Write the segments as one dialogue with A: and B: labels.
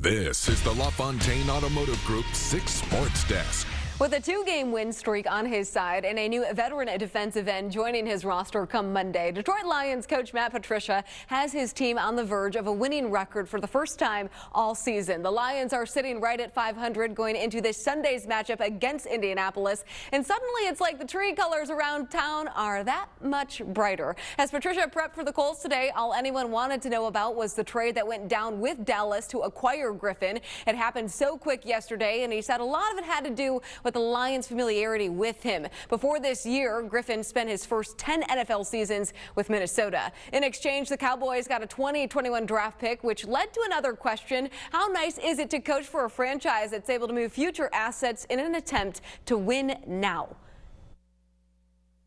A: This is the LaFontaine Automotive Group 6 Sports Desk.
B: With a 2-game win streak on his side and a new veteran defensive end joining his roster come Monday, Detroit Lions coach Patricia has his team on the verge of a winning record for the first time all season. The Lions are sitting right at 500 going into this Sunday's matchup against Indianapolis, and suddenly it's like the tree colors around town are that much brighter. As Patricia prepped for the Colts today, all anyone wanted to know about was the trade that went down with Dallas to acquire Griffin. It happened so quick yesterday, and he said a lot of it had to do with the Lions' familiarity with him. Before this year, Griffin spent his first 10 NFL seasons with Minnesota. In exchange, the Cowboys got a 2021 draft pick, which led to another question. How nice is it to coach for a franchise that's able to move future assets in an attempt to win now?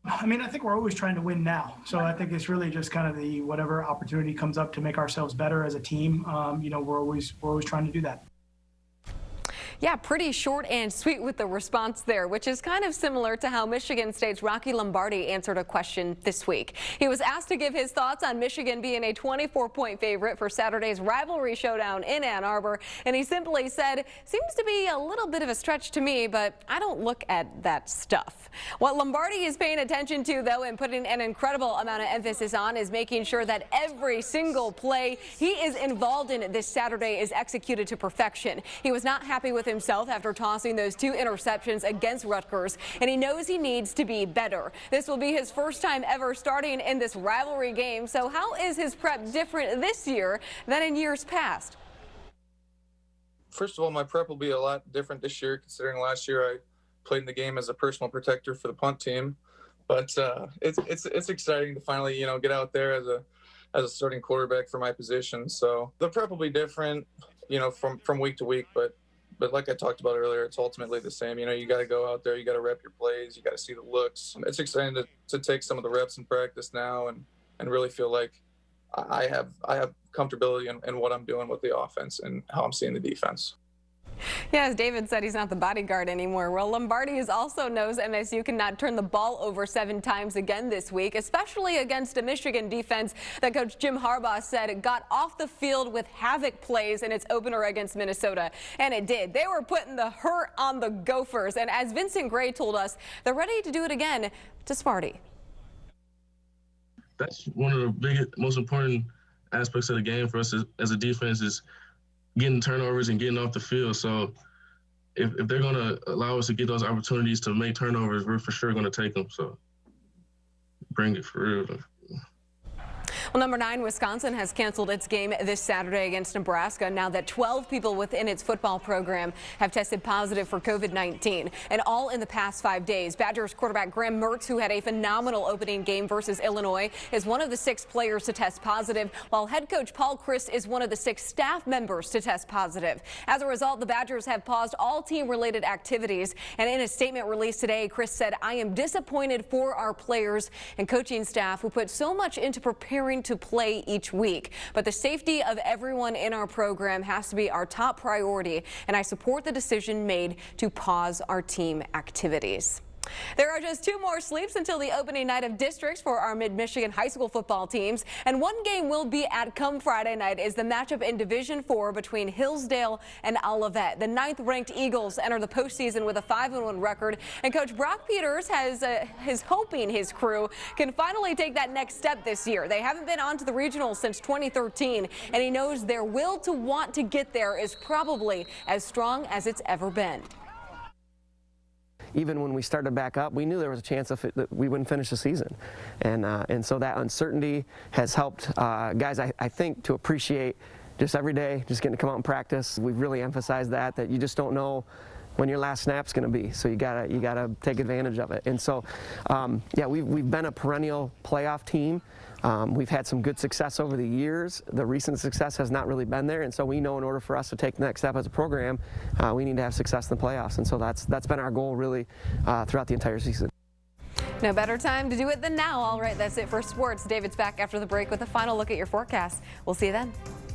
C: I mean, I think we're always trying to win now. So I think it's really just kind of the whatever opportunity comes up to make ourselves better as a team. We're always trying to do that.
B: Yeah, pretty short and sweet with the response there, which is kind of similar to how Michigan State's Rocky Lombardi answered a question this week. He was asked to give his thoughts on Michigan being a 24-point favorite for Saturday's rivalry showdown in Ann Arbor, and he simply said, "Seems to be a little bit of a stretch to me, but I don't look at that stuff." What Lombardi is paying attention to, though, and putting an incredible amount of emphasis on, is making sure that every single play he is involved in this Saturday is executed to perfection. He was not happy with himself after tossing those 2 interceptions against Rutgers, and he knows he needs to be better. This will be his first time ever starting in this rivalry game, so how is his prep different this year than in years past?
D: First of all, my prep will be a lot different this year, considering last year I played in the game as a personal protector for the punt team. But it's exciting to finally get out there as a starting quarterback for my position. So the prep will be different, from week to week, but like I talked about earlier, it's ultimately the same. You got to go out there, you got to rep your plays, you got to see the looks. It's exciting to take some of the reps in practice now and really feel like I have comfortability in what I'm doing with the offense and how I'm seeing the defense.
B: Yeah, as David said, he's not the bodyguard anymore. Well, Lombardi also knows MSU cannot turn the ball over 7 times again this week, especially against a Michigan defense that Coach Jim Harbaugh said got off the field with havoc plays in its opener against Minnesota. And it did. They were putting the hurt on the Gophers. And as Vincent Gray told us, they're ready to do it again to Sparty.
E: That's one of the biggest, most important aspects of the game for us as a defense is getting turnovers and getting off the field. So if they're going to allow us to get those opportunities to make turnovers, we're for sure going to take them. So bring it for real.
B: Well, number 9, Wisconsin has canceled its game this Saturday against Nebraska now that 12 people within its football program have tested positive for COVID-19, and all in the past 5 days. Badgers quarterback Graham Mertz, who had a phenomenal opening game versus Illinois, is one of the 6 players to test positive, while head coach Paul Chryst is one of the 6 staff members to test positive. As a result, the Badgers have paused all team-related activities, and in a statement released today, Chryst said, "I am disappointed for our players and coaching staff who put so much into preparing to play each week. But the safety of everyone in our program has to be our top priority, and I support the decision made to pause our team activities." There are just 2 more sleeps until the opening night of districts for our Mid-Michigan high school football teams, and one game will be at come Friday night is the matchup in Division 4 between Hillsdale and Olivet. The 9th-ranked Eagles enter the postseason with a 5-1 record, and Coach Brock Peters is hoping his crew can finally take that next step this year. They haven't been on to the regionals since 2013, and he knows their will to want to get there is probably as strong as it's ever been.
F: Even when we started back up, we knew there was a chance that we wouldn't finish the season. And so that uncertainty has helped guys, I think, to appreciate just every day, just getting to come out and practice. We've really emphasized that you just don't know when your last snap's going to be, so you gotta take advantage of it. And so, yeah, we've been a perennial playoff team. We've had some good success over the years. The recent success has not really been there, and so we know in order for us to take the next step as a program, we need to have success in the playoffs. And so that's been our goal really throughout the entire season.
B: No better time to do it than now. All right, that's it for sports. David's back after the break with a final look at your forecast. We'll see you then.